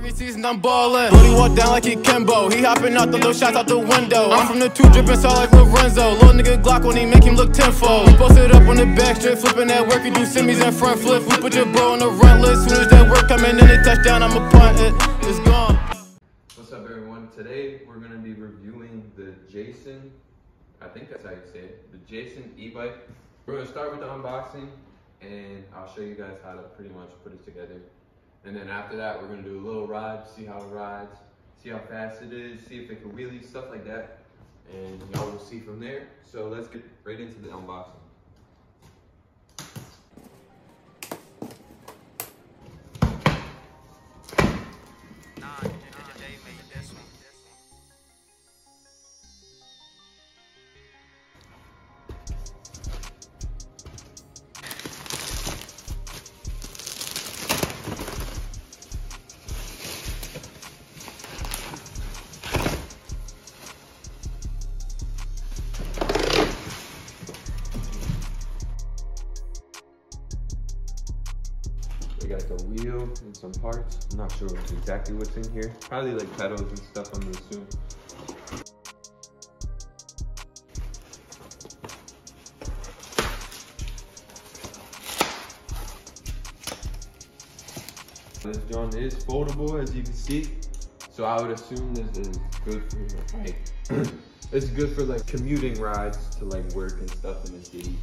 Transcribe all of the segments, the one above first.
Every season I'm ballin'. Brody walk down like he Kimbo. He hopping out the little shots out the window. I'm from the 2 drippin' saw like Lorenzo. Little nigga Glock when he make him look tenfold. We posted up on the back strip, flipping that work. You do semis and front flip. We put your bro on the run list. Soon as that work coming in the touchdown, I'ma punt it. It's gone. What's up, everyone? Today we're gonna be reviewing the Jasion. I think that's how you say it. The Jasion e-bike. We're gonna start with the unboxing, and I'll show you guys how to pretty much put it together. And then after that, we're gonna do a little ride, see how it rides, see how fast it is, see if it can wheelie, stuff like that. And y'all will see from there. So let's get right into the unboxing. We got the wheel and some parts. I'm not sure exactly what's in here. Probably like pedals and stuff, I'm gonna assume. This joint is foldable, as you can see. So I would assume this is good for like, it's good for like commuting rides to like work and stuff in the city.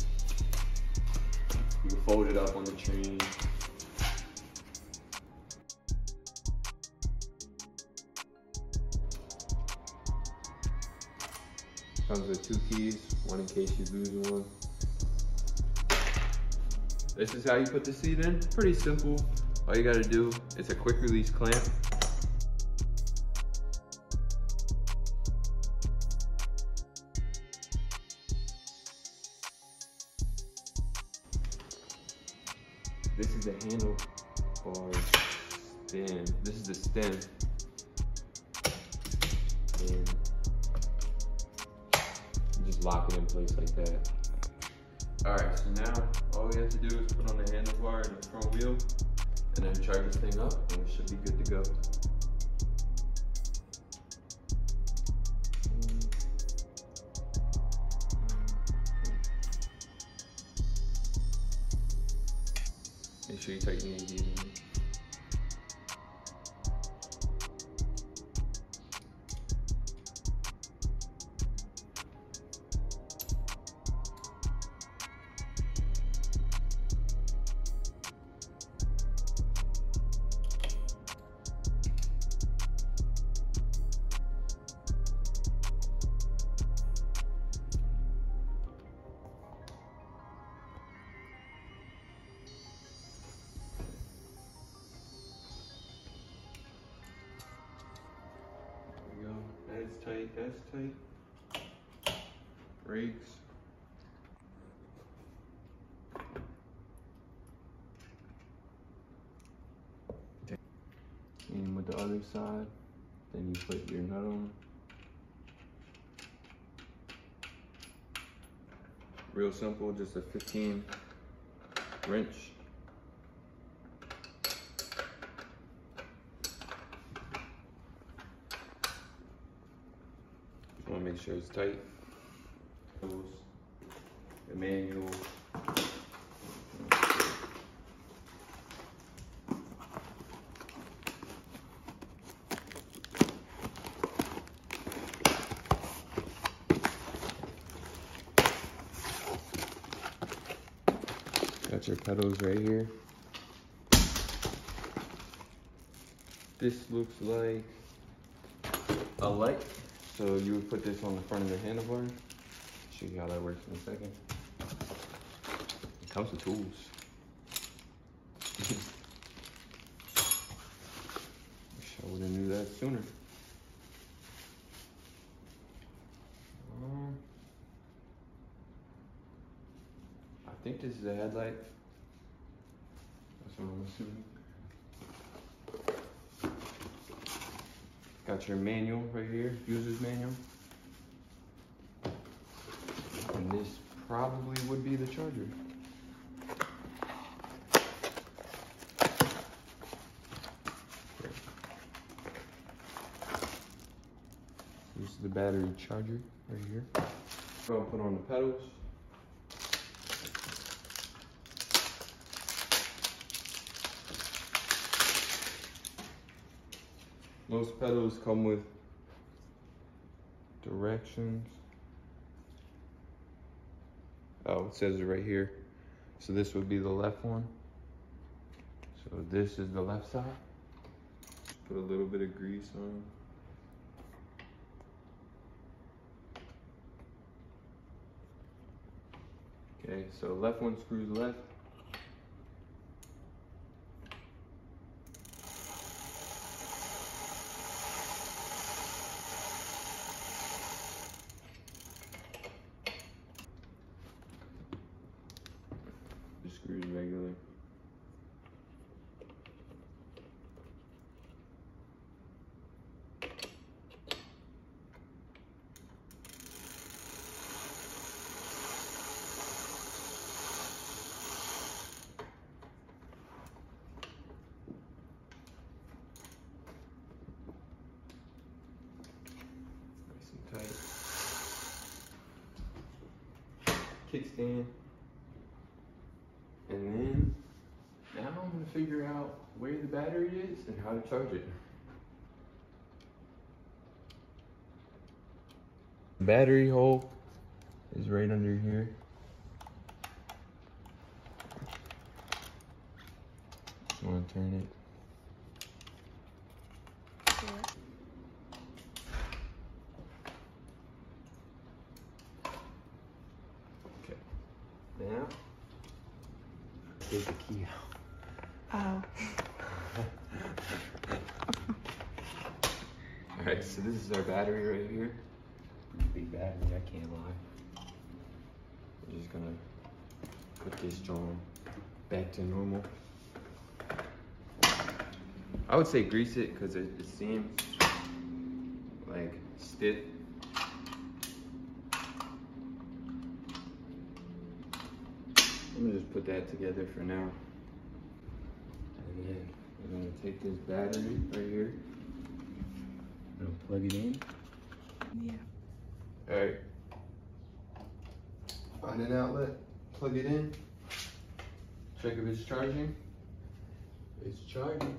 You can fold it up on the train. Comes with 2 keys, one in case you lose one. This is how you put the seat in. Pretty simple. All you gotta do, it's a quick release clamp. This is the handlebar stem. This is the stem. And you just lock it in place like that. All right, so now all we have to do is put on the handlebar and the front wheel and then charge this thing up and we should be good to go. Make sure you tighten your keys in. That's tight, that's tight. Brakes. And with the other side, then you put your nut on. Real simple, just a 15 wrench. Want to make sure it's tight. The manual. Got your pedals right here. This looks like a light. So you would put this on the front of the handlebar. Show you how that works in a second. It comes with tools. Wish I would have knew that sooner. I think this is a headlight. That's what I'm assuming. Got your manual right here, user's manual. And this probably would be the charger. the battery charger right here. Go and put on the pedals. Most pedals come with directions. Oh, it says it right here. So this would be the left one. So this is the left side. Just put a little bit of grease on. Okay, so left one screws left. The screws regular. Kickstand, and then now I'm gonna figure out where the battery is and how to charge it. The battery hole is right under here. Just wanna turn it. Now, take the key out. Oh. Alright, so this is our battery right here. Big battery, I can't lie. We're just gonna put this joint back to normal. I would say grease it because it seems like stiff. I'm gonna just put that together for now. And then we're gonna take this battery right here. We're gonna plug it in. Yeah. Alright. Find an outlet, plug it in. Check if it's charging. It's charging.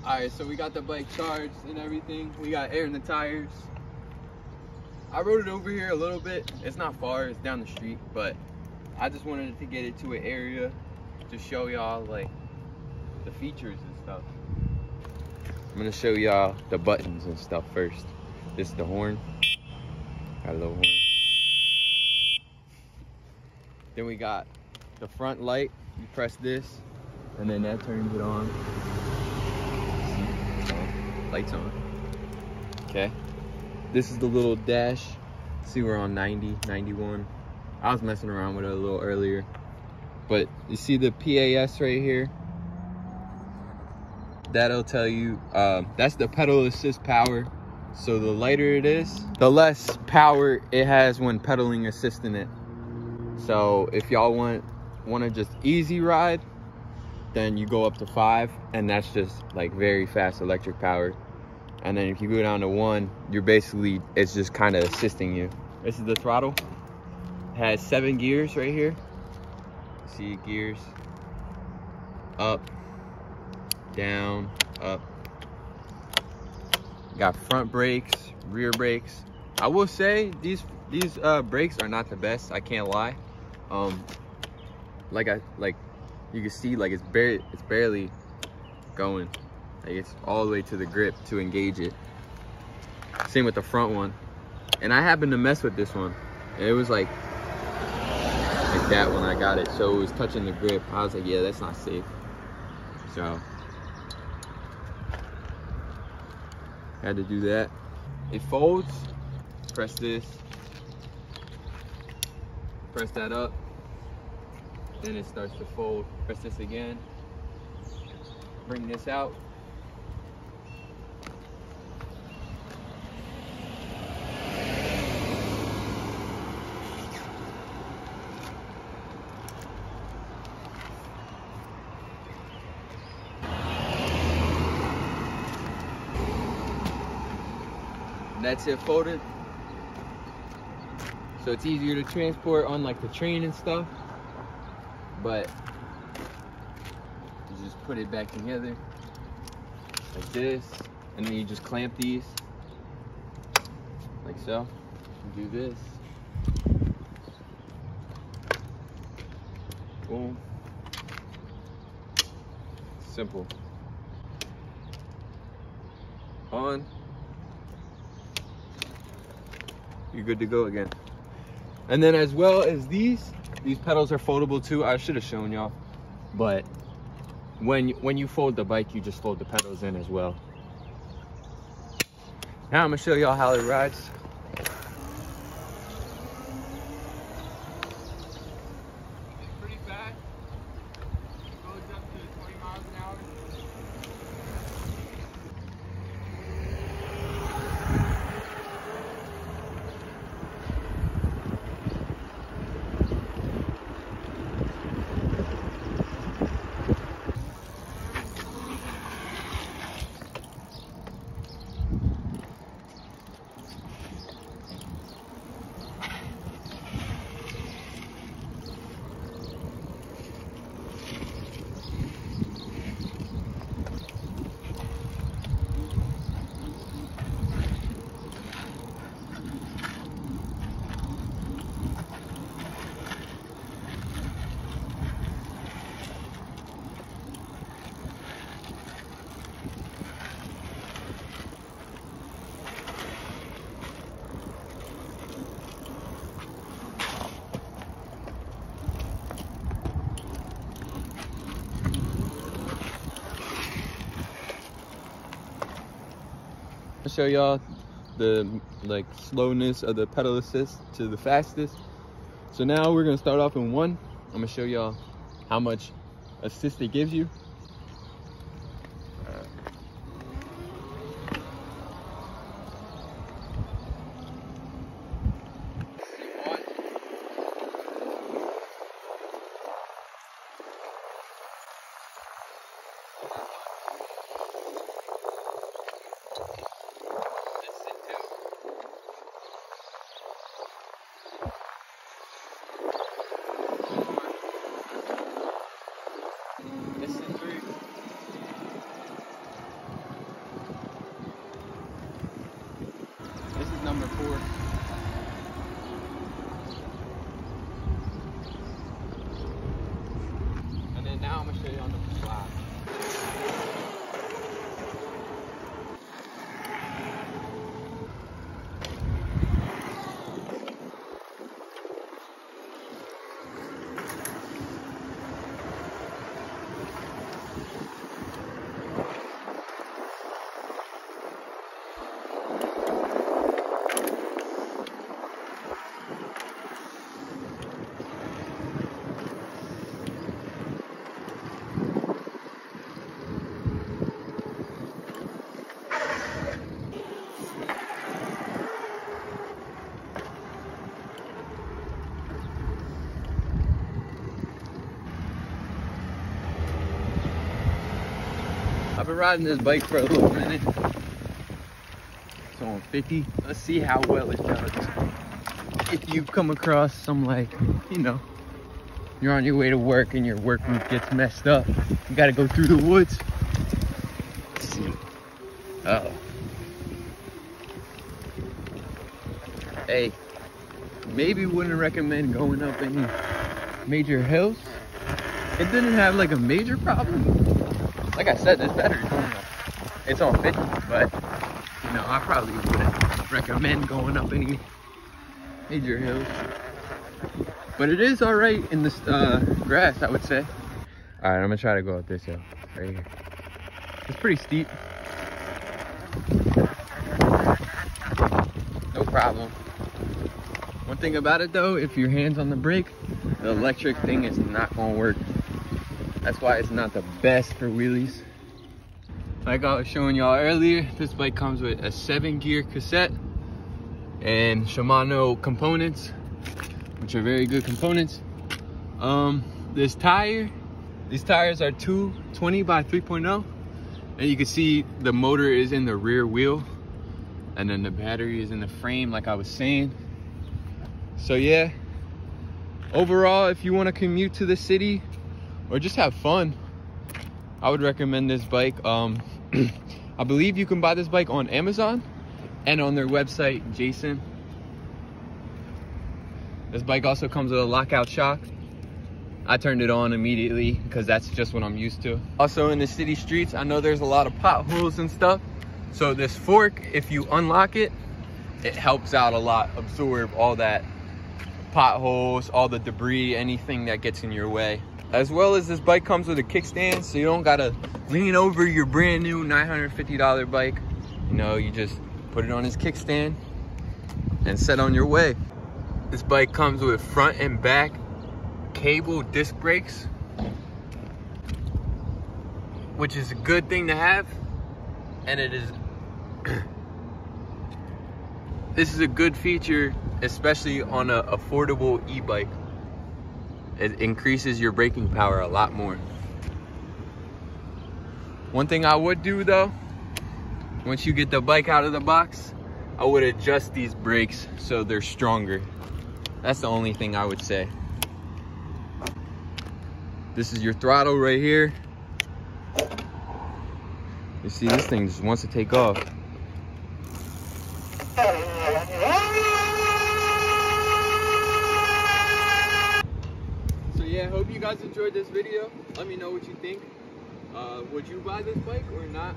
Alright, so we got the bike charged and everything. We got air in the tires. I rode it over here a little bit. It's not far, it's down the street, but I just wanted to get it to an area to show y'all like the features and stuff. I'm gonna show y'all the buttons and stuff first. This is the horn. Got a little horn. Then we got the front light. You press this, and then that turns it on. See? Lights on. Okay. This is the little dash. See, we're on 90, 91. I was messing around with it a little earlier. But you see the PAS right here? That'll tell you, that's the pedal assist power. So the lighter it is, the less power it has when pedaling assisting it. So if y'all want to just easy ride, then you go up to 5, and that's just like very fast electric power. And then if you go down to 1, you're basically, it's just kind of assisting you. This is the throttle. It has 7 gears right here. See gears. Up, down, up. Got front brakes, rear brakes. I will say these brakes are not the best, I can't lie. Like you can see, like it's barely going. Like it's all the way to the grip to engage it. Same with the front one. And I happened to mess with this one. And it was like that when I got it. So it was touching the grip. I was like, yeah, that's not safe. So had to do that. It folds. Press this. Press that up. Then it starts to fold. Press this again. Bring this out. And that's it folded. So it's easier to transport on like the train and stuff. But you just put it back together like this, and then you just clamp these like so. You do this. Boom. Simple. On. You're good to go again. And then as well as these pedals are foldable too. I should have shown y'all, but when you fold the bike, you just fold the pedals in as well. Now I'm gonna show y'all how it rides. It's pretty fast. It goes up to 20 miles an hour. I'll show y'all the like slowness of the pedal assist to the fastest. So now we're gonna start off in 1. I'm gonna show y'all how much assist it gives you. This is 3. This is number 4. And then now I'm gonna show you on the 5. I've been riding this bike for a little minute. It's on 50. Let's see how well it does. If you come across some, like, you know, you're on your way to work and your work route gets messed up, you gotta go through the woods. Let's see. Oh. Hey, maybe wouldn't recommend going up any major hills. It didn't have like a major problem. Like I said, this battery's going up. It's on 50, but you know, I probably wouldn't recommend going up any major hills. But it is all right in this grass, I would say. All right, I'm gonna try to go up this hill right here. It's pretty steep. No problem. One thing about it though, if your hand's on the brake, the electric thing is not gonna work. That's why it's not the best for wheelies. Like I was showing y'all earlier, this bike comes with a 7-gear cassette and Shimano components, which are very good components. These tires are 220 by 3.0, and you can see the motor is in the rear wheel. And then the battery is in the frame, like I was saying. So yeah, overall, if you want to commute to the city or just have fun, I would recommend this bike. I believe you can buy this bike on Amazon and on their website, Jasion. This bike also comes with a lockout shock. I turned it on immediately because that's just what I'm used to. Also in the city streets, I know there's a lot of potholes and stuff. So this fork, if you unlock it, it helps out a lot, absorb all that potholes, all the debris, anything that gets in your way. As well as this bike comes with a kickstand, so you don't gotta lean over your brand new $950 bike. You know, you just put it on this kickstand and set on your way. This bike comes with front and back cable disc brakes, which is a good thing to have, and it is this is a good feature, especially on an affordable e-bike. It increases your braking power a lot more. One thing I would do though, once you get the bike out of the box, I would adjust these brakes so they're stronger. That's the only thing I would say. This is your throttle right here. You see, this thing just wants to take off. So yeah, I hope you guys enjoyed this video. Let me know what you think. Would you buy this bike or not?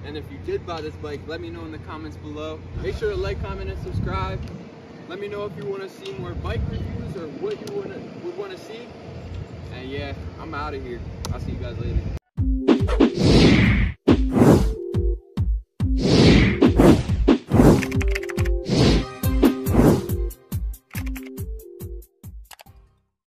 And if you did buy this bike, let me know in the comments below. Make sure to like, comment, and subscribe. Let me know if you want to see more bike reviews or what you would want to see. And yeah, I'm out of here. I'll see you guys later.